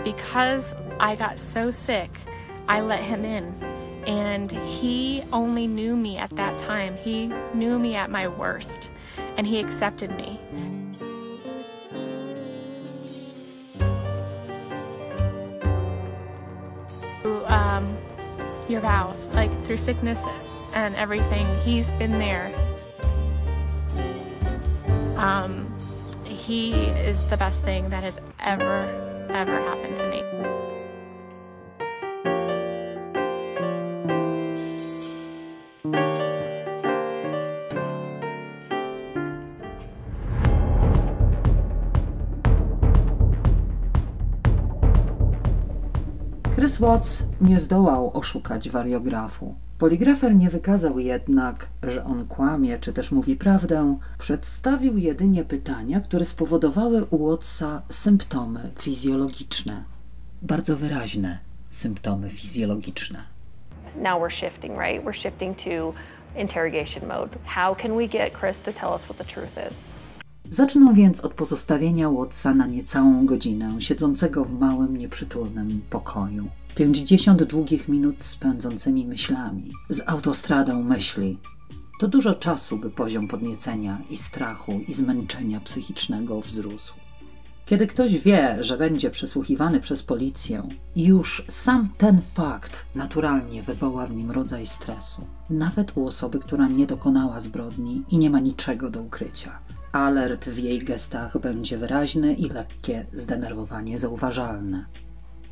Because I got so sick, I let him in. And he only knew me at that time. He knew me at my worst, and he accepted me. Your vows, like through sickness and everything, he's been there. He is the best thing that has ever happened to me. Chris Watts nie zdołał oszukać wariografu. Poligrafer nie wykazał jednak, że on kłamie czy też mówi prawdę. Przedstawił jedynie pytania, które spowodowały u Wattsa symptomy fizjologiczne. Bardzo wyraźne symptomy fizjologiczne. Now we're shifting, right? We're shifting to interrogation mode. How can we get Chris to tell us what the truth is? Zacznę więc od pozostawienia Wattsa na niecałą godzinę, siedzącego w małym, nieprzytulnym pokoju. 50 długich minut spędzącymi myślami, z autostradą myśli. To dużo czasu, by poziom podniecenia i strachu i zmęczenia psychicznego wzrósł. Kiedy ktoś wie, że będzie przesłuchiwany przez policję, już sam ten fakt naturalnie wywoła w nim rodzaj stresu. Nawet u osoby, która nie dokonała zbrodni i nie ma niczego do ukrycia. Alert w jej gestach będzie wyraźny i lekkie zdenerwowanie zauważalne.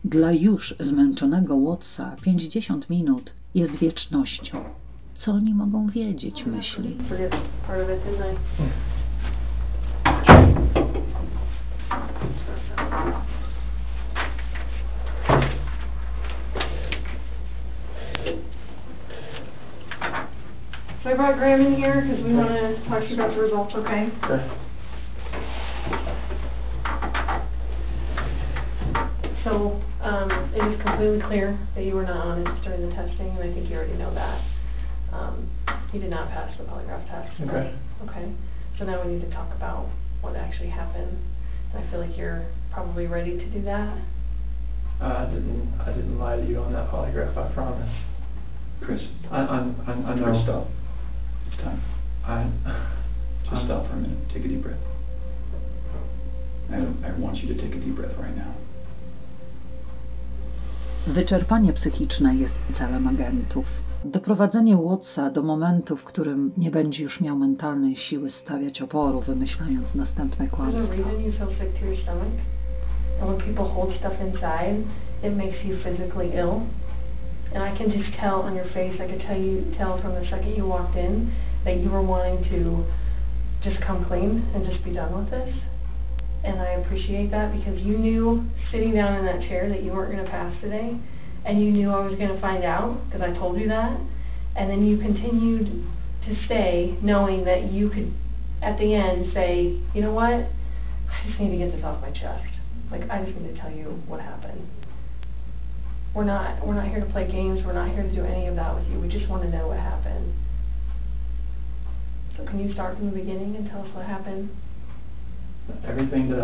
Dla już zmęczonego Wattsa 50 minut jest wiecznością. Co oni mogą wiedzieć, myśli. So I brought Graham in here because we want to talk to you about the results, okay? Sure. So it is completely clear that you were not honest during the testing, and I think you already know that. You did not pass the polygraph test. Okay. Okay. So now we need to talk about what actually happened. And I feel like you're probably ready to do that. I didn't lie to you on that polygraph, I promise. Chris, I know. Chris, stop. It's time. Just stop for a minute. Take a deep breath. I want you to take a deep breath right now. Wyczerpanie psychiczne jest celem agentów. Doprowadzenie Wattsa do momentu, w którym nie będzie już miał mentalnej siły stawiać oporu, wymyślając następne kłamstwa. And I can just tell on your face, I could tell from the second you walked in that you were wanting to just come clean and just be done with this. And I appreciate that because you knew sitting down in that chair that you weren't going to pass today, and you knew I was going to find out because I told you that. And then you continued to stay knowing that you could, at the end, say, you know what, I just need to get this off my chest. Like, I just need to tell you what happened. We're not here to play games. We're not here to do any of that with you. We just want to know what happened. So can you start from the beginning and tell us what happened? Everything that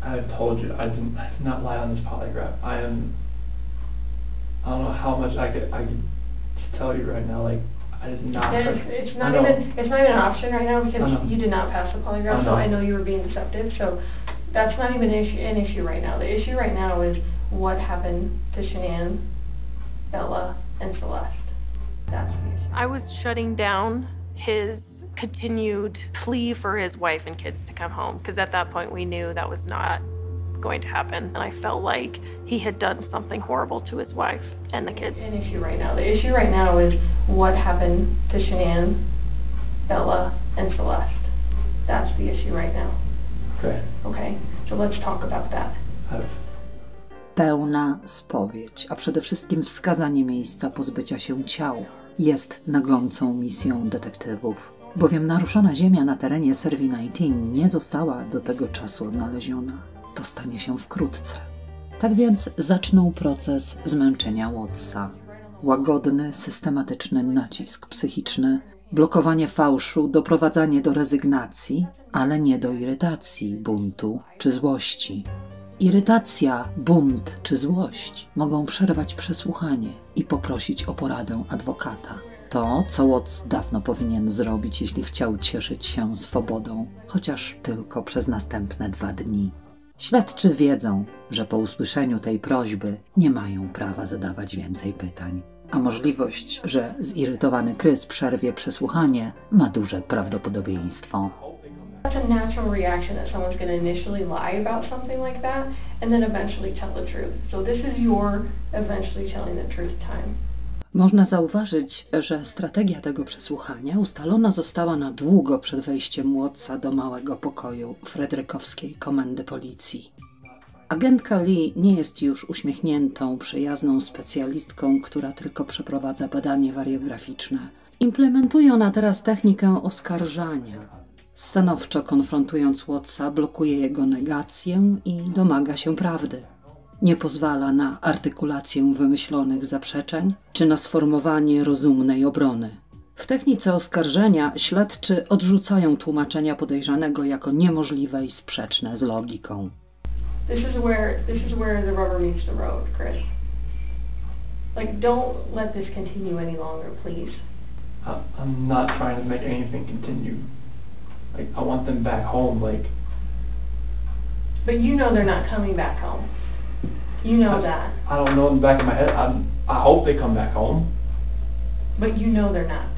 I've told you, I did not lie on this polygraph. I don't know how much I could tell you right now. Like, I did not. It's not even an option right now because you did not pass the polygraph. So I know you were being deceptive. So that's not even an issue right now. The issue right now is what happened to Shanann, Bella, and Celeste. That's the issue. I was shutting down his continued plea for his wife and kids to come home, because at that point we knew that was not going to happen, and I felt like he had done something horrible to his wife and the kids. An issue right now. The issue right now is what happened to Shanann, Bella, and Celeste. That's the issue right now. Okay. Okay, so let's talk about that. Pełna spowiedź, a przede wszystkim wskazanie miejsca pozbycia się ciał jest naglącą misją detektywów, bowiem naruszona ziemia na terenie Servi 19 nie została do tego czasu odnaleziona. To stanie się wkrótce. Tak więc zaczną proces zmęczenia Wattsa. Łagodny, systematyczny nacisk psychiczny, blokowanie fałszu, doprowadzanie do rezygnacji, ale nie do irytacji, buntu czy złości. Irytacja, bunt czy złość mogą przerwać przesłuchanie i poprosić o poradę adwokata. To, co Watts dawno powinien zrobić, jeśli chciał cieszyć się swobodą, chociaż tylko przez następne 2 dni. Śledczy wiedzą, że po usłyszeniu tej prośby nie mają prawa zadawać więcej pytań, a możliwość, że zirytowany Chris przerwie przesłuchanie, ma duże prawdopodobieństwo. That's a natural reaction that someone's going to initially lie about something like that and then eventually tell the truth. So this is your eventually telling the truth time. Można zauważyć, że strategia tego przesłuchania ustalona została na długo przed wejściem Wattsa do małego pokoju fredrykowskiej komendy policji. Agentka Lee nie jest już uśmiechniętą, przyjazną specjalistką, która tylko przeprowadza badanie wariograficzne. Implementuje ona teraz technikę oskarżania. Stanowczo konfrontując Wattsa, blokuje jego negację i domaga się prawdy. Nie pozwala na artykulację wymyślonych zaprzeczeń czy na sformowanie rozumnej obrony. W technice oskarżenia śledczy odrzucają tłumaczenia podejrzanego jako niemożliwe i sprzeczne z logiką. This is where the rubber meets the road, Chris. Like, don't let this continue any longer, please. I'm not trying to make anything continue. Like, I want them back home, like... But you know they're not coming back home. You know that. I don't know in the back of my head. I hope they come back home. But you know they're not.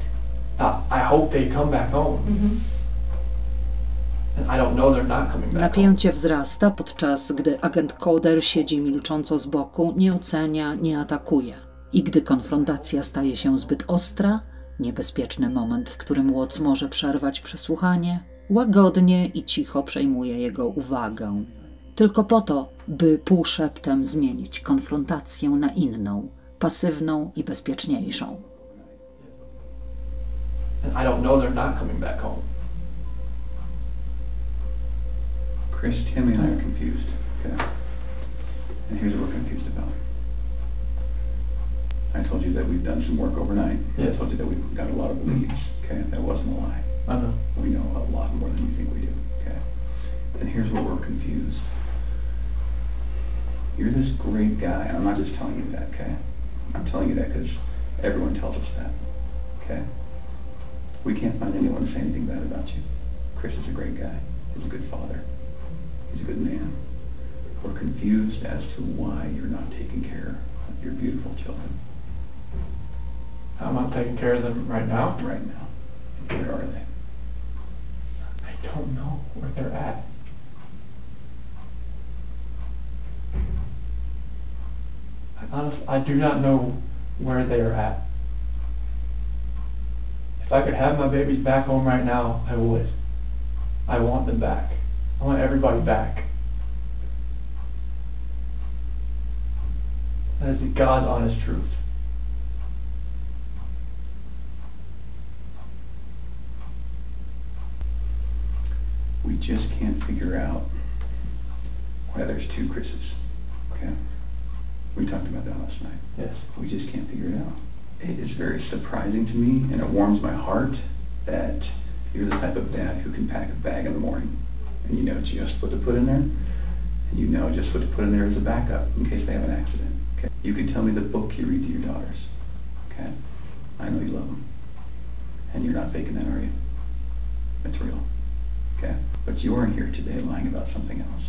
I hope they come back home. Mm-hmm. And I don't know they're not coming back Napięcie wzrasta, podczas gdy agent Coder siedzi milcząco z boku, nie ocenia, nie atakuje. I gdy konfrontacja staje się zbyt ostra, niebezpieczny moment, w którym Watts może przerwać przesłuchanie, łagodnie i cicho przejmuje jego uwagę. Tylko po to, by półszeptem zmienić konfrontację na inną, pasywną i bezpieczniejszą. And I don't know they're not coming back home. Chris, Timmy and I are confused, okay? And here's what we're confused about. I told you that we've done some work overnight. Yes. I told you that we've got a lot of leads, okay? That wasn't a lie. I know. We know a lot more than you think we do, okay? And here's where we're confused. You're this great guy, and I'm not just telling you that, okay? I'm telling you that because everyone tells us that, okay? We can't find anyone to say anything bad about you. Chris is a great guy. He's a good father. He's a good man. We're confused as to why you're not taking care of your beautiful children. I'm not taking care of them right now. Right now. Where are they? I don't know where they're at. Honestly, I do not know where they are at. If I could have my babies back home right now, I would. I want them back. I want everybody back. That is the God's honest truth. We just can't figure out why there's 2 Chris's, okay? We talked about that last night. Yes. We just can't figure it out. It is very surprising to me, and it warms my heart that you're the type of dad who can pack a bag in the morning, and you know just what to put in there, and you know just what to put in there as a backup in case they have an accident. Okay? You can tell me the book you read to your daughters. Okay? I know you love them, and you're not faking that, are you? It's real. Okay? But you aren't here today lying about something else.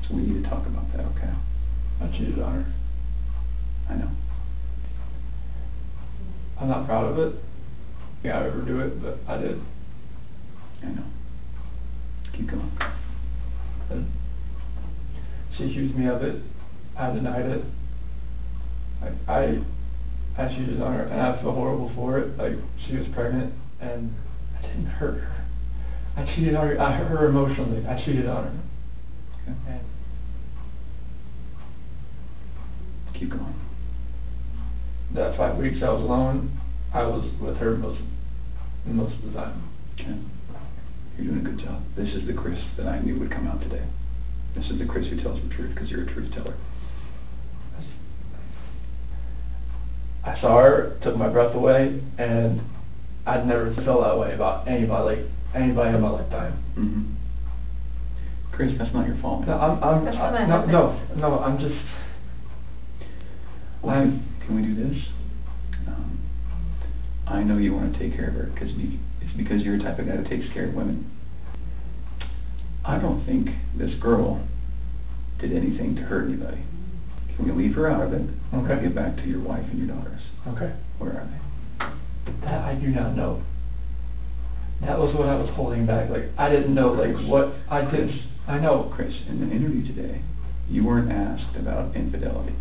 So we need to talk about that. Okay? I cheated on her. I know. I'm not proud of it. Yeah, I overdo it, but I did. I know. Keep going. And she accused me of it. I denied it. I cheated on her, and I feel horrible for it. Like, she was pregnant, and I didn't hurt her. I cheated on her. I hurt her emotionally. I cheated on her. Okay. And Keep going. that 5 weeks I was alone, I was with her most of the time. Okay. You're doing a good job. This is the Chris that I knew would come out today. This is the Chris who tells the truth because you're a truth teller. I saw her, took my breath away, and I'd never felt that way about anybody in my lifetime. Mm-hmm. Chris, that's not your fault. No, I'm just. Well, can we do this? I know you want to take care of her it's because you're the type of guy that takes care of women. I don't think this girl did anything to hurt anybody. Can we leave her out of it? Okay. Get back to your wife and your daughters. Okay. Where are they? That I do not know. That was what I was holding back. Like, I didn't know, like, what I did. I know. Chris, in the interview today, you weren't asked about infidelity.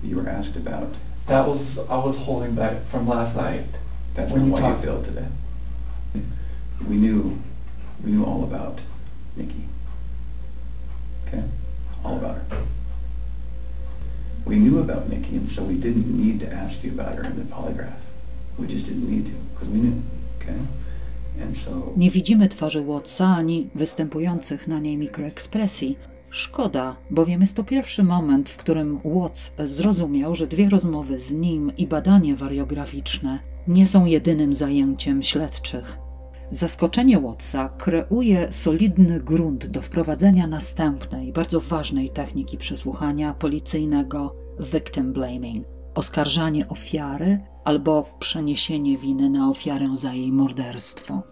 You were asked about... I was holding back from last night. That's when not you why you failed today. We knew all about Nikki. Okay? All about her. We knew about Nikki, and so we didn't need to ask you about her in the polygraph. We just didn't need to, because we knew. Okay? And so... Nie widzimy twarzy Wattsa ani występujących na niej mikroekspresji. Szkoda, bowiem jest to pierwszy moment, w którym Watts zrozumiał, że 2 rozmowy z nim i badanie wariograficzne nie są jedynym zajęciem śledczych. Zaskoczenie Wattsa kreuje solidny grunt do wprowadzenia następnej, bardzo ważnej techniki przesłuchania policyjnego victim blaming, oskarżanie ofiary albo przeniesienie winy na ofiarę za jej morderstwo.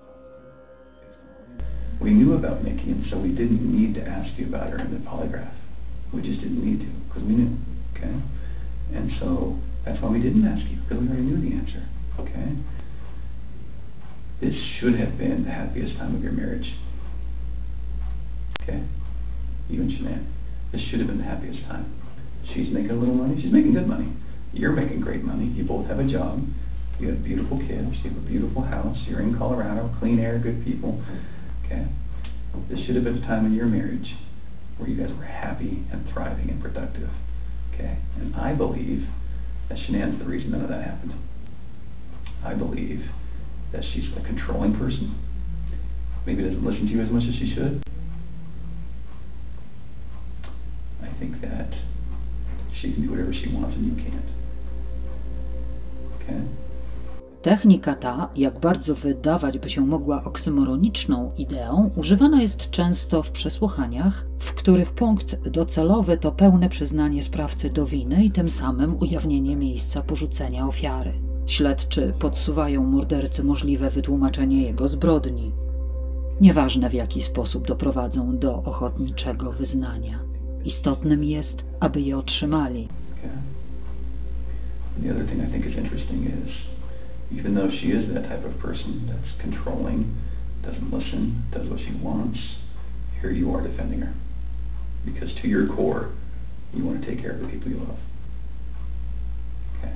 We knew about Nikki, and so we didn't need to ask you about her in the polygraph. We just didn't need to, because we knew, okay? And so that's why we didn't ask you, because we already knew the answer, okay? This should have been the happiest time of your marriage, okay? You and SHANANN. This should have been the happiest time. She's making a little money. She's making good money. You're making great money. You both have a job. You have beautiful kids. You have a beautiful house. You're in Colorado. Clean air, good people. Okay? This should have been a time in your marriage where you guys were happy and thriving and productive. Okay? And I believe that SHANANN's the reason none of that happened. I believe that she's a controlling person. Maybe doesn't listen to you as much as she should. I think that she can do whatever she wants and you can't. Okay? Technika ta, jak bardzo wydawać by się mogła oksymoroniczną ideą, używana jest często w przesłuchaniach, w których punkt docelowy to pełne przyznanie sprawcy do winy i tym samym ujawnienie miejsca porzucenia ofiary. Śledczy podsuwają mordercy możliwe wytłumaczenie jego zbrodni. Nieważne w jaki sposób doprowadzą do ochotniczego wyznania. Istotnym jest, aby je otrzymali. The other thing I think is interesting is, even though she is that type of person that's controlling, doesn't listen, does what she wants, here you are defending her. Because to your core, you want to take care of the people you love. Okay.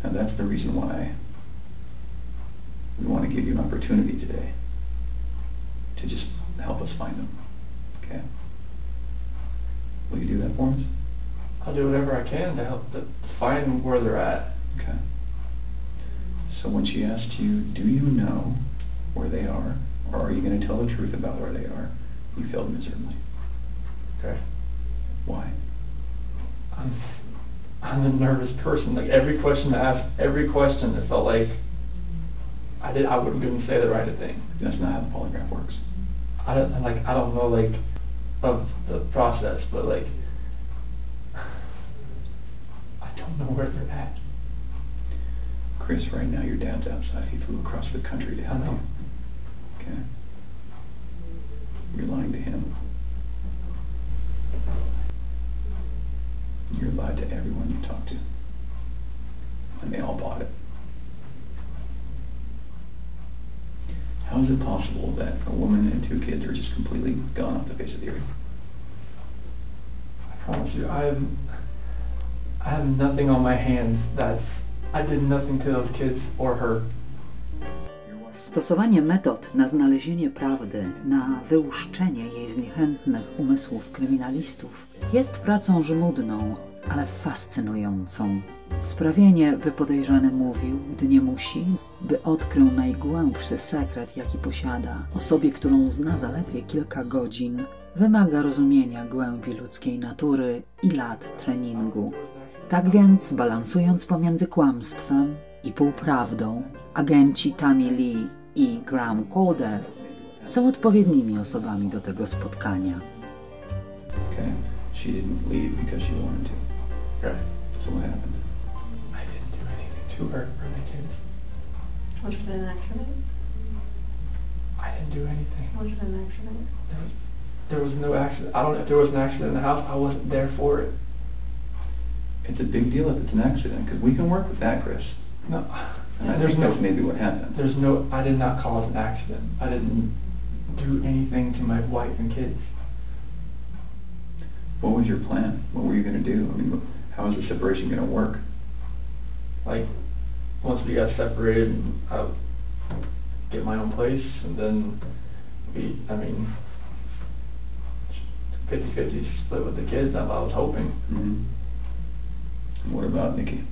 And that's the reason why we want to give you an opportunity today to just help us find them. Okay? Will you do that for us? I'll do whatever I can to help to find where they're at. Okay. So when she asked you, do you know where they are, or are you going to tell the truth about where they are, you failed miserably. Okay. Why? I'm a nervous person. Like every question I asked, every question, it felt like I wouldn't say the right thing. That's not how the polygraph works. I don't know like of the process, but like I don't know where they're at. Chris, right now your dad's outside. He flew across the country to help you. Okay? You're lying to him. You're lied to everyone you talk to. And they all bought it. How is it possible that a woman and 2 kids are just completely gone off the face of the earth? I promise you, I have nothing on my hands I did nothing to those kids or her. Stosowanie metod na znalezienie prawdy, na wyłuszczenie jej z niechętnych umysłów kryminalistów jest pracą żmudną, ale fascynującą. Sprawienie, by podejrzany mówił, gdy nie musi, by odkrył najgłębszy sekret, jaki posiada, osobie, którą zna zaledwie kilka godzin, wymaga rozumienia głębi ludzkiej natury i lat treningu. Tak więc, balansując pomiędzy kłamstwem i półprawdą, agenci Tammy Lee i Graham Calder są odpowiednimi osobami do tego spotkania. Okay. She didn't leave because she wanted to. Right. So what happened? I didn't do anything to her or my kids. Was it an accident? I didn't do anything. Was it an accident? There was no accident. I don't know if there was an accident in the house. I wasn't there for it. It's a big deal if it's an accident, because we can work with that, Chris. No. And I There's think no. that's maybe what happened. I did not cause an accident. I didn't do anything to my wife and kids. What was your plan? What were you going to do? I mean, how is the separation going to work? Like, once we got separated, I would get my own place, and then 50-50 split with the kids, I was hoping. Mm-hmm. And what about Nikki?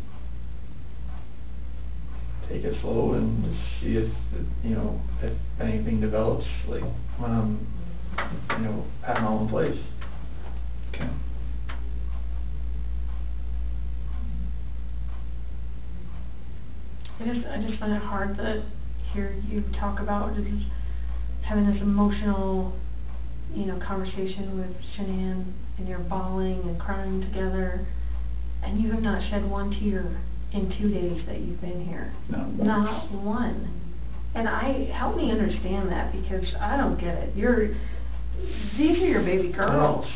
Take it slow and just see if anything develops, like when I'm, at my own place. Okay. I just find it hard to hear you talk about just having this emotional, conversation with SHANANN, and you're bawling and crying together, and you have not shed one tear in 2 days that you've been here. Not one. And help me understand that, because I don't get it. These are your baby girls,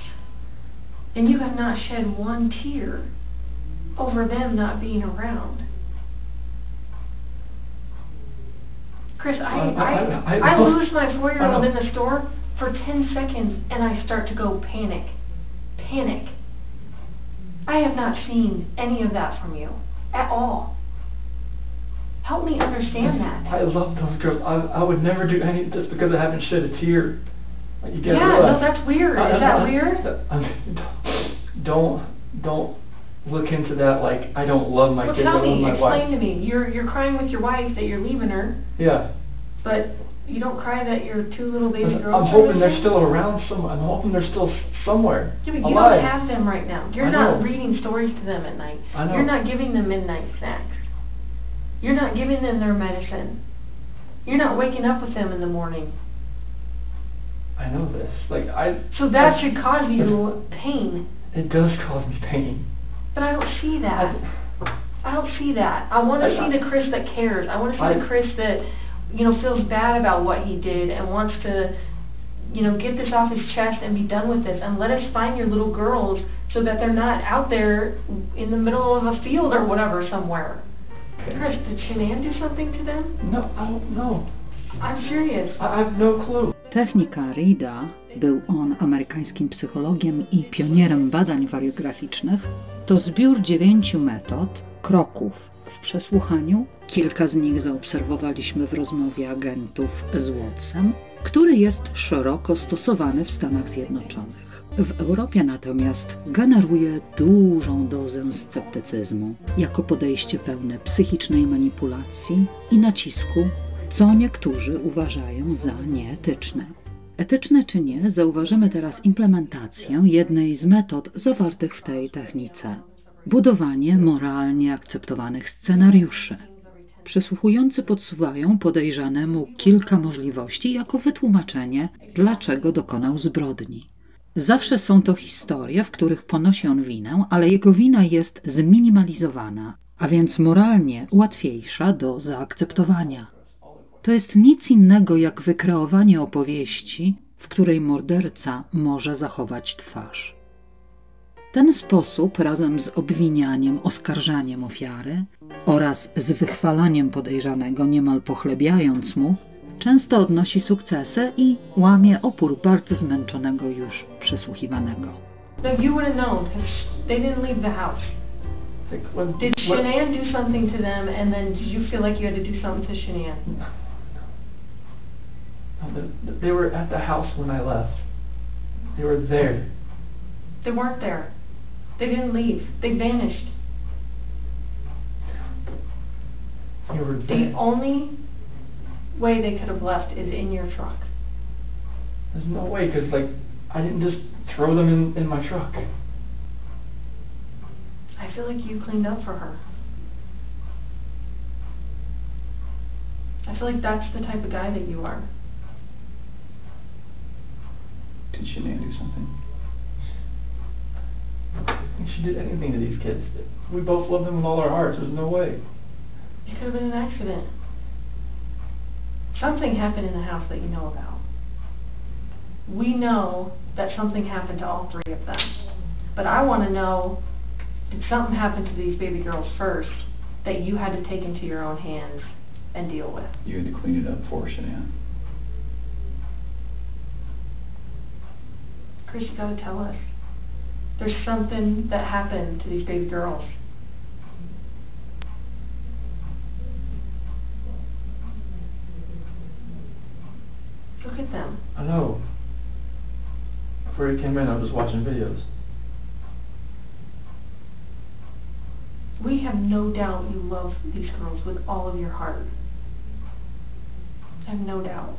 and you have not shed one tear over them not being around. Chris, I lose my 4-year-old in the store for 10 seconds, and I start to go panic. Panic. I have not seen any of that from you at all. Help me understand that. I love those girls. I would never do anything just because I haven't shed a tear. Like, you get no, that's weird. Is that weird? Don't look into that like I don't love my kids. I love my wife. Explain to me. You're crying with your wife that you're leaving her. Yeah. But you don't cry that your 2 little baby girls. I'm hoping they're still around somewhere. I'm hoping they're still somewhere. Yeah, but you alive. don't have them right now. You're not reading stories to them at night. I know. You're not giving them midnight snacks. You're not giving them their medicine. You're not waking up with them in the morning. I know this. So that should cause you pain. It does cause me pain. But I don't see that. I don't see that. I want to see the Chris that cares. I want to see the Chris that, feels bad about what he did and wants to, get this off his chest and be done with this. And let us find your little girls so that they're not out there in the middle of a field or whatever somewhere. Okay. Chris, did SHANANN do something to them? No, I don't know. I'm serious. I have no clue. Technika Reeda, był on amerykańskim psychologiem i pionierem badań wariograficznych, to zbiór 9 metod, kroków w przesłuchaniu. Kilka z nich zaobserwowaliśmy w rozmowie agentów z Wattsem, który jest szeroko stosowany w Stanach Zjednoczonych. W Europie natomiast generuje dużą dozę sceptycyzmu, jako podejście pełne psychicznej manipulacji i nacisku, co niektórzy uważają za nieetyczne. Etyczne czy nie, zauważymy teraz implementację jednej z metod zawartych w tej technice. Budowanie moralnie akceptowanych scenariuszy. Przesłuchujący podsuwają podejrzanemu kilka możliwości jako wytłumaczenie, dlaczego dokonał zbrodni. Zawsze są to historie, w których ponosi on winę, ale jego wina jest zminimalizowana, a więc moralnie łatwiejsza do zaakceptowania. To jest nic innego jak wykreowanie opowieści, w której morderca może zachować twarz. Ten sposób, razem z obwinianiem, oskarżaniem ofiary oraz z wychwalaniem podejrzanego, niemal pochlebiając mu, często odnosi sukcesy i łamie opór bardzo zmęczonego już przesłuchiwanego. No, you would have known because they didn't leave the house. Did SHANANN do something to them, and then did you feel like you had to do something to SHANANN? No, they were at the house when I left. They were there. They weren't there. They didn't leave. They vanished. They were dead. The only way they could have left is in your truck. There's no way, because I didn't just throw them in my truck. I feel like you cleaned up for her. I feel like that's the type of guy that you are. Did Shanann do something? She did anything to these kids. We both love them with all our hearts. There's no way. It could have been an accident. Something happened in the house that you know about. We know that something happened to all three of them. But I want to know, did something happen to these baby girls first that you had to take into your own hands and deal with? You had to clean it up for Shanann. Chris, you gotta tell us. There's something that happened to these baby girls. Look at them. I know. Before he came in, I was just watching videos. We have no doubt you love these girls with all of your heart. I have no doubt.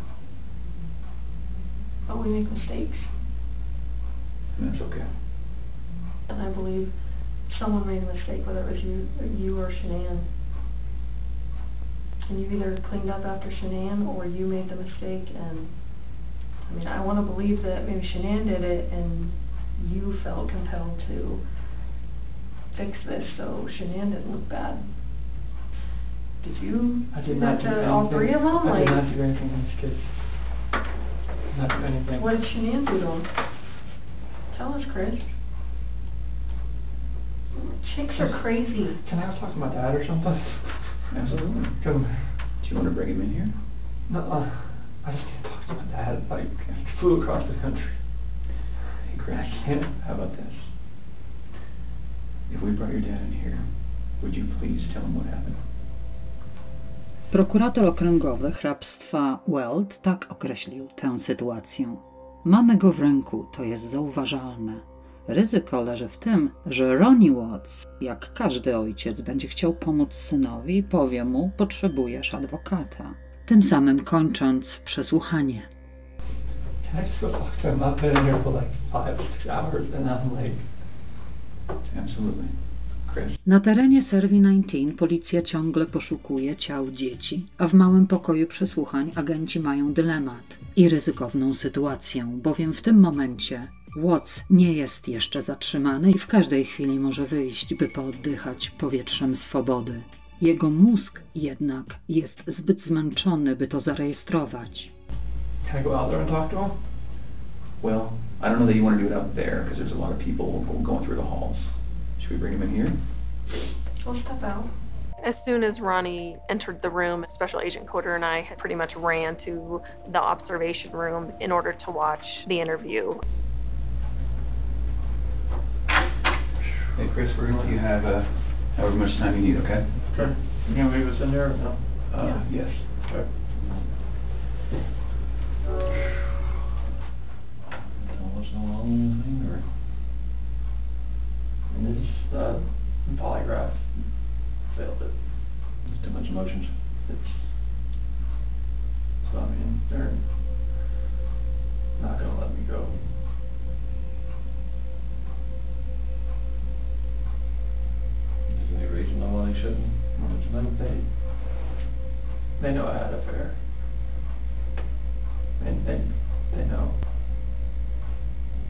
But we make mistakes. And that's okay. And I believe someone made a mistake, whether it was you or Shanann. And you either cleaned up after Shanann or you made the mistake. And I mean, I want to believe that maybe Shanann did it and you felt compelled to fix this so Shanann didn't look bad. Did you I did do not that do to anything. all three of them? I did Like, not do anything to these kids. Not do anything. what did Shanann do to them? Tell us, Chris. Chicks are crazy. Can I go talk to my dad or something? Absolutely. Come. Do you want to bring him in here? No, I just can't talk to my dad. Like, I flew across the country. Hey, Chris, I can't. how about this? If we brought your dad in here, would you please tell him what happened? Prokurator okręgowy hrabstwa Weld tak określił tę sytuację. Mamy go w ręku, to jest zauważalne. Ryzyko leży w tym, że Ronnie Watts, jak każdy ojciec, będzie chciał pomóc synowi i powie mu, potrzebujesz adwokata. Tym samym kończąc przesłuchanie. Can I just go talk to him? I've been in here for like 5 or 6 hours and I'm like... Absolutely. Chris? Na terenie Servi 19 policja ciągle poszukuje ciał dzieci, a w małym pokoju przesłuchań agenci mają dylemat i ryzykowną sytuację, bowiem w tym momencie Watts nie jest jeszcze zatrzymany i w każdej chwili może wyjść, by pooddychać powietrzem swobody. Jego mózg jednak jest zbyt zmęczony, by to zarejestrować. Can I go out there and talk to him? Well, I don't know that you want to do it out there because there's a lot of people going through the halls. Should we bring him in here? We'll step out. As soon as Ronnie entered the room, Special Agent Coder and I had pretty much ran to the observation room in order to watch the interview. Hey, Chris, we're going to let you have however much time you need, okay? Okay. You gonna leave us in there or no? Yes. Okay. What's going on with anything, or? It's polygraph. Failed it. Too much emotions. So I mean, they're not gonna let me go. Is there any reason why they shouldn't? They know I had an affair. And they know.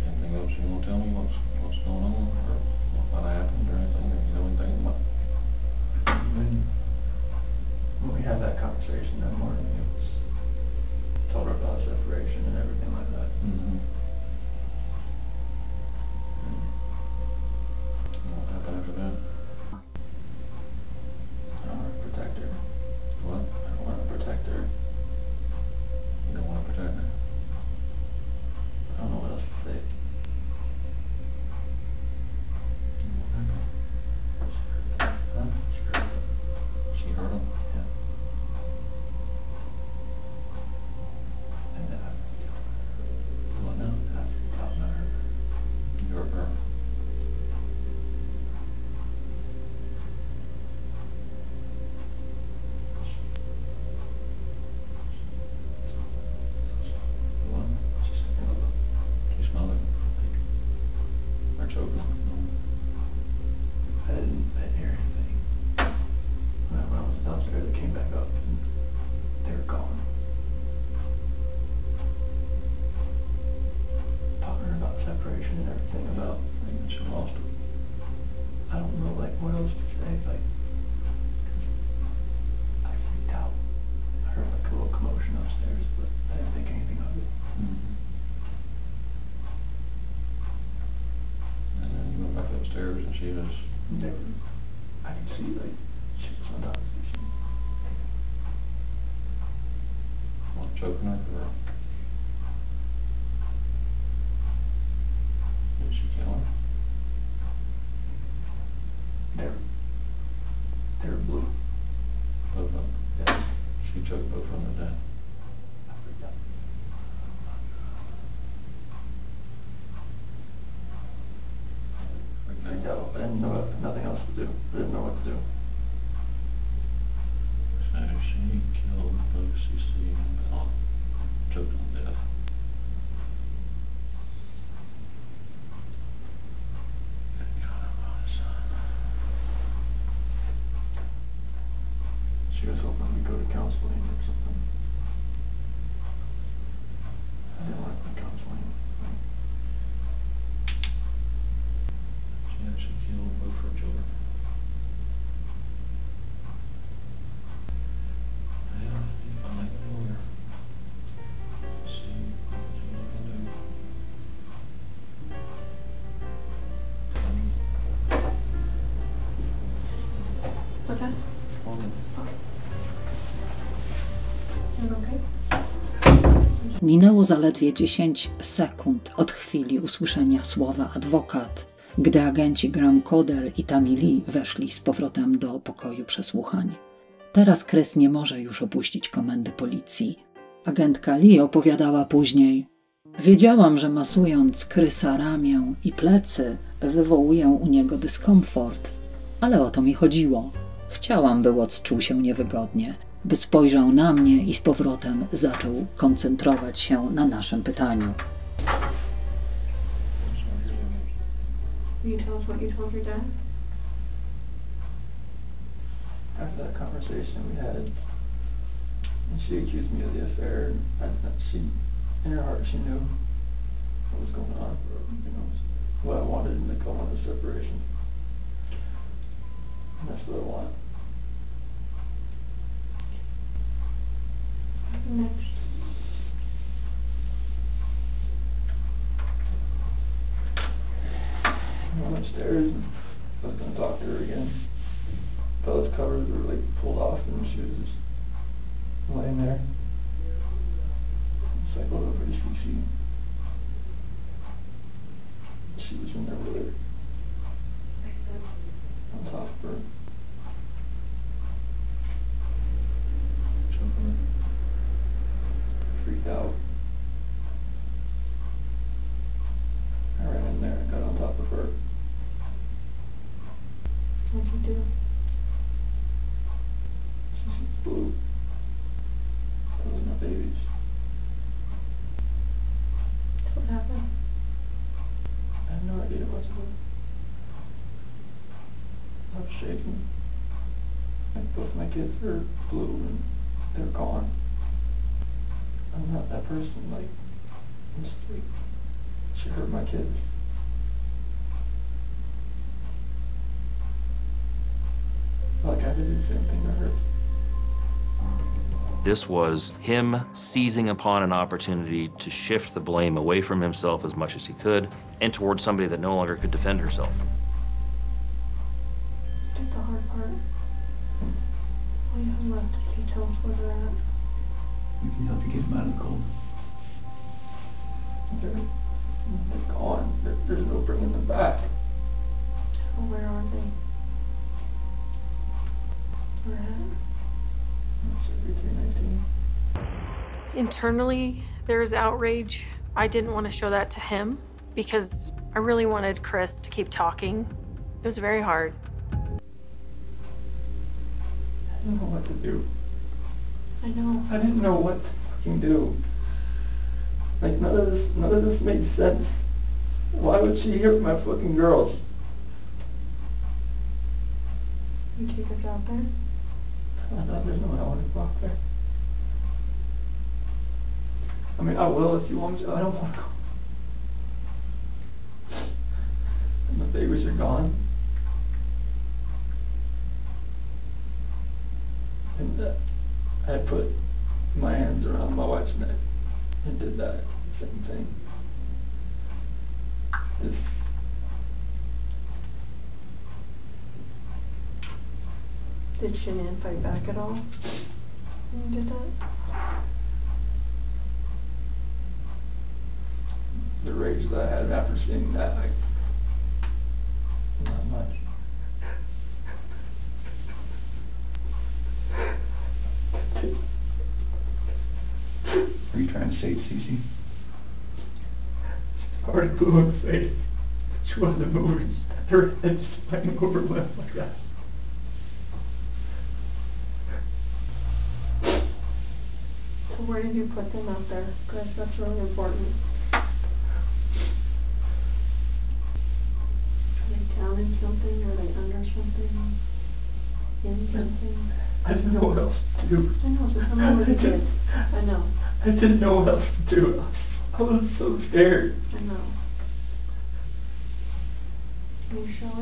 Anything else you want to tell me? What's going on, or what happened, or anything? Or you know anything about? When we had that conversation that morning, it was told her about separation and everything like that. Mm-hmm. What happened after that? I want to protect her. What? I want to protect her. choking her? Or did she kill her? They're blue. Both of them? Yeah. She choked both of them to death. I freaked out. Freaked out. I didn't know nothing else to do. I didn't know what to do. So she killed both CC and Bella, choked them to death. Good God, my son. She was hoping we'd go to counseling or something. I didn't want to go to counseling. She actually killed both her children. Yeah, you find a lawyer. See what you can do. What's that? Hold it. Is it okay? Minęło zaledwie 10 sekund od chwili usłyszenia słowa adwokat, gdy agenci Graham Coder i Tammy Lee weszli z powrotem do pokoju przesłuchań. Teraz Chris nie może już opuścić komendy policji. Agentka Lee opowiadała później: wiedziałam, że masując Chrisa ramię i plecy wywołuję u niego dyskomfort, ale o to mi chodziło. Chciałam, by Watts czuł się niewygodnie, by spojrzał na mnie i z powrotem zaczął koncentrować się na naszym pytaniu. Will you tell us what you told your dad? After that conversation we had, and she accused me of the affair, and she, in her heart, she knew what was going on, you know, what I wanted, and I wanted a separation. And that's what I want. Next. I went upstairs and I was going to talk to her again. Bella's covers were like pulled off and she was just laying there. Cycled over to CC. She was in there with her. On top of her. Choking her. Freaked out. I ran in there and got on top of her. What'd you do? She blew. Those are my babies. So what happened? I had no idea what to do. I was shaking. Like both my kids were blue and they're gone. I'm not that person, like, I'm just like, she hurt my kids. Like I had to do the same thing to her. This was him seizing upon an opportunity to shift the blame away from himself as much as he could and towards somebody that no longer could defend herself. Did the hard part. Why you hung up? Can you tell us where they're at? We can help you get them out of the cold. They're gone. There's no bringing them back. Well, where are they? Where at? It's every 319. Internally, there's outrage. I didn't want to show that to him because I really wanted Chris to keep talking. It was very hard. I didn't know what to do. I know. I didn't know what to fucking do. Like none of this made sense. Why would she hurt my fucking girls? You take us out there? I thought there's no way I want to walk there. I mean, I will if you want me to. I don't want to go. And the babies are gone. And I put my hands around my wife's neck and did that same thing. Did Shanann fight back at all when you did that? nightmares that I had after seeing that, like, not much. Are you trying to say it, Cece? Hard blue in the face. She wasn't moving. Her head swaying over left like that. So where did you put them out there? Because that's really important. Are they down in something? Are they under something? In something? I didn't know what else to do. I know, so tell me what you did. I know. I didn't know what else to do. I was so scared. I know. Can you show us?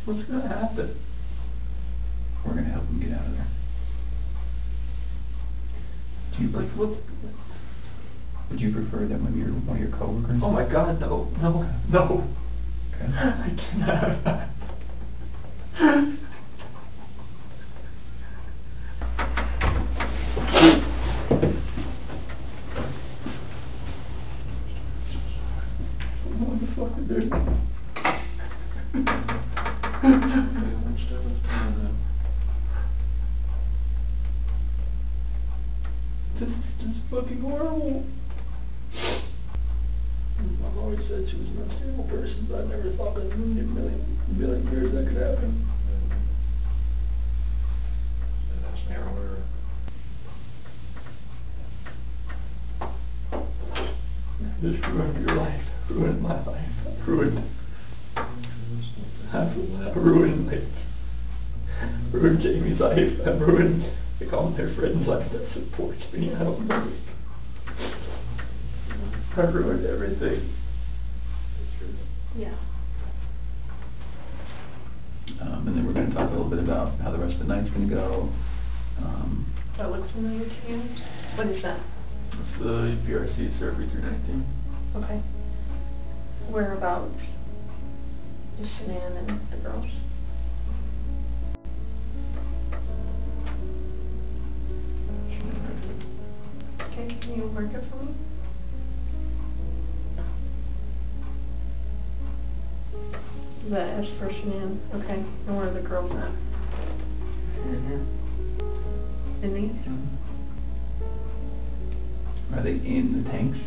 What's gonna happen? We're gonna help him get out of there. Do you Like, what? Would you prefer that one of your coworkers? Oh my God, no. Okay. I cannot have that. What the fuck is this? This is just fucking horrible. I've always said she was an unstable person, but I never thought that in a million years that could happen. That's narrower. Just ruined your life, ruined my life, ruined Jamie's life, I've ruined, I call them their friend's life that supports me, I don't know. I ruined everything. Yeah. And then we're going to talk a little bit about how the rest of the night's going to go. That looks familiar to you? What is that? It's the PRC surgery 319. Okay. Whereabouts is SHANANN and the girls? Okay, can you mark it for me? The S for SHANANN. Okay. And where are the girls at? Here. In these? Are they in the tanks?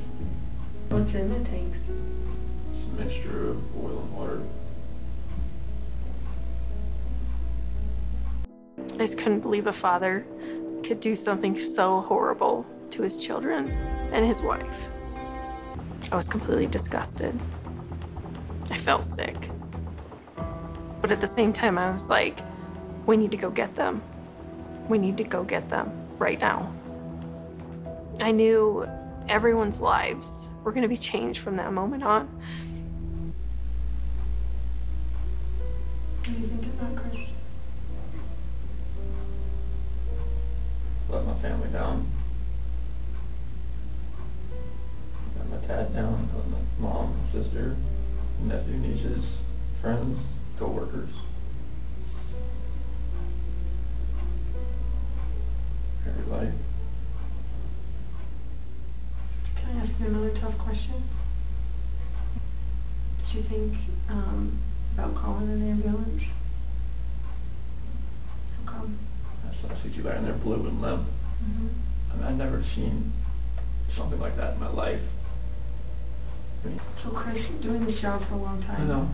What's in the tanks? It's a mixture of oil and water. I just couldn't believe a father could do something so horrible to his children and his wife. I was completely disgusted. I felt sick. But at the same time, I was like, we need to go get them. We need to go get them right now. I knew everyone's lives were going to be changed from that moment on. What do you think of that, Chris? Let my family down. Let my dad down, let my mom, sister, nephew, nieces, friends, co-workers. Everybody. Can I ask you another tough question? Did you think about calling an ambulance? How come? I see you lying there blue and limp. Mm-hmm. I mean, I've never seen something like that in my life. So Chris, doing this job for a long time. I know.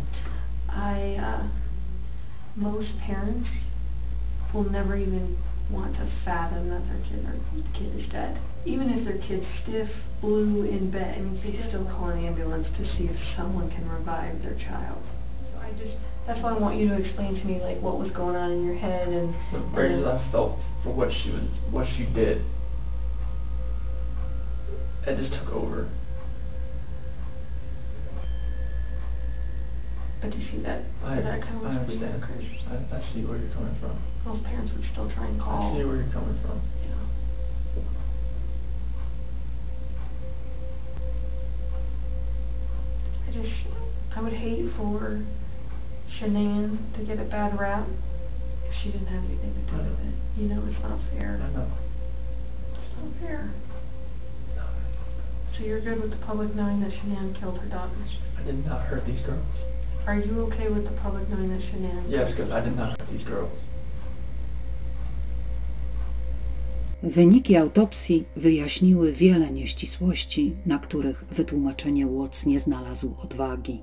Most parents will never even want to fathom that their kid is dead. Even if their kid's stiff, blue, in bed, I mean, they still call an ambulance to see if someone can revive their child. So that's why I want you to explain to me, like, what was going on in your head and... The rage that I felt for what she did, it just took over. But do you see that? I understand. I see where you're coming from. Most parents would still try and call. I see where you're coming from. Yeah. I would hate for SHANANN to get a bad rap if she didn't have anything to do with it. You know, it's not fair. I know. not fair. So you're good with the public knowing that SHANANN killed her daughters? I did not hurt these girls. Are you okay with the public knowing that SHANANN? Yes, because I did not hurt these girls. Wyniki autopsji wyjaśniły wiele nieścisłości, na których wytłumaczenie Watts nie znalazł odwagi.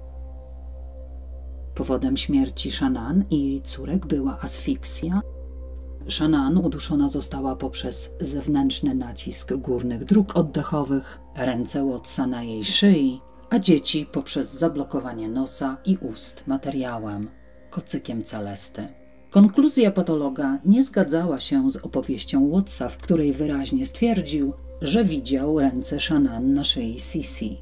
Powodem śmierci SHANANN i jej córek była asfiksja. SHANANN uduszona została poprzez zewnętrzny nacisk górnych dróg oddechowych, ręce Wattsa na jej szyi, a dzieci poprzez zablokowanie nosa i ust materiałem, kocykiem Celesty. Konkluzja patologa nie zgadzała się z opowieścią Wattsa, w której wyraźnie stwierdził, że widział ręce SHANANN na szyi Sisi.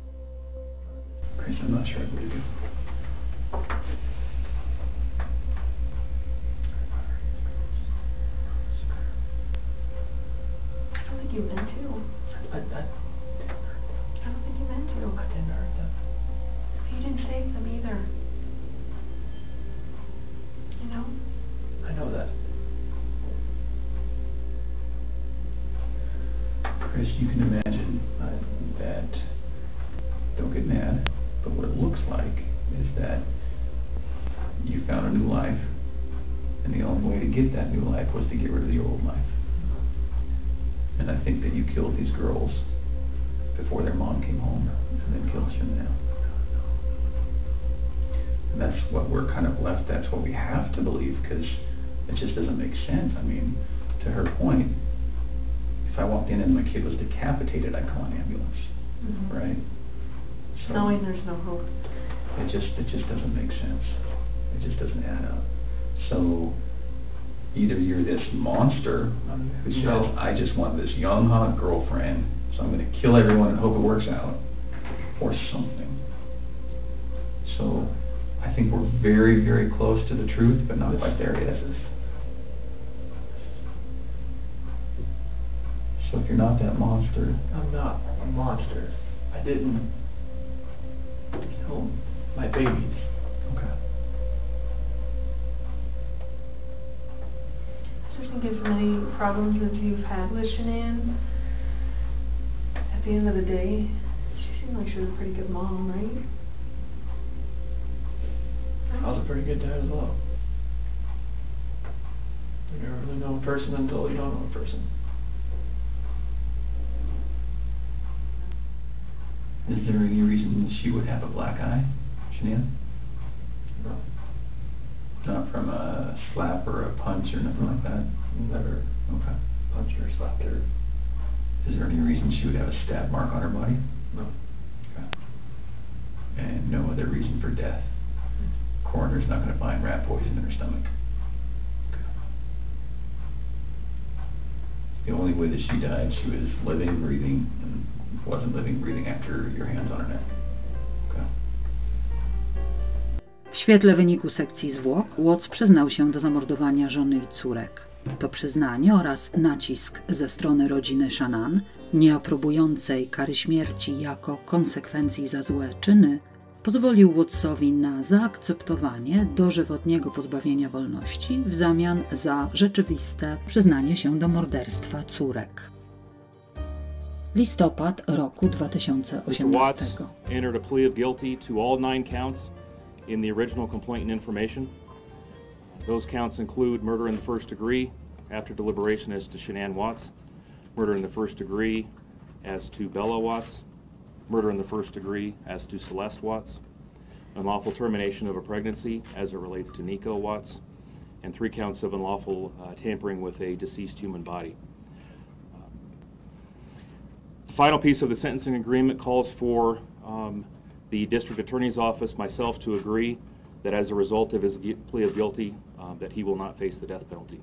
You meant to. I don't think you meant to. I didn't hurt them. You didn't save them either. You know? I know that. Chris, you can imagine that, don't get mad, but what it looks like is that you found a new life, and the only way to get that new life was to get rid of the old life. And I think that you killed these girls before their mom came home and then killed SHANANN. And that's what we're kind of left, that's what we have to believe, because it just doesn't make sense. I mean, to her point, if I walked in and my kid was decapitated, I'd call an ambulance, right? So knowing there's no hope. It just doesn't make sense. It just doesn't add up. So either you're this monster who says, I just want this young, hot girlfriend, so I'm going to kill everyone and hope it works out, or something. So I think we're very, very close to the truth, but not quite there yet. So if you're not that monster... I'm not a monster. I didn't kill my babies. Okay. I think as many problems as you've had with SHANANN, at the end of the day, she seemed like she was a pretty good mom, right? I was a pretty good dad as well. You never really know a person until you don't know a person. Is there any reason she would have a black eye, SHANANN? No. Not from a slap or a punch or nothing like that? Never punched or slapped her. Is there any reason she would have a stab mark on her body? No. Okay. And no other reason for death? Coroner's not going to find rat poison in her stomach? Okay. The only way that she died, she was living, breathing, and wasn't living, breathing after your hands on her neck. Okay. W świetle wyniku sekcji zwłok Watts przyznał się do zamordowania żony i córek. To przyznanie oraz nacisk ze strony rodziny SHANANN, nie aprobującej kary śmierci jako konsekwencji za złe czyny, pozwolił Wattsowi na zaakceptowanie dożywotniego pozbawienia wolności w zamian za rzeczywiste przyznanie się do morderstwa córek. Listopad roku 2018. Mr. Watts entered a plea of guilty to all 9 counts in the original complaint and information. Those counts include murder in the first degree after deliberation as to SHANANN Watts, murder in the first degree as to Bella Watts, murder in the first degree as to Celeste Watts, unlawful termination of a pregnancy as it relates to Nico Watts, and 3 counts of unlawful tampering with a deceased human body. The final piece of the sentencing agreement calls for the District Attorney's Office, myself, to agree that as a result of his plea of guilty, that he will not face the death penalty.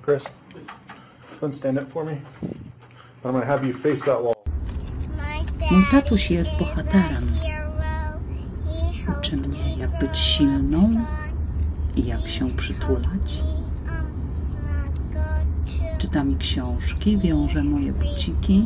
Chris, come stand up for me. I'm going to have you face that wall. Mój tatuś jest bohaterem. Uczy mnie, jak być silną i jak się przytulać. Czyta mi książki, wiąże moje buciki.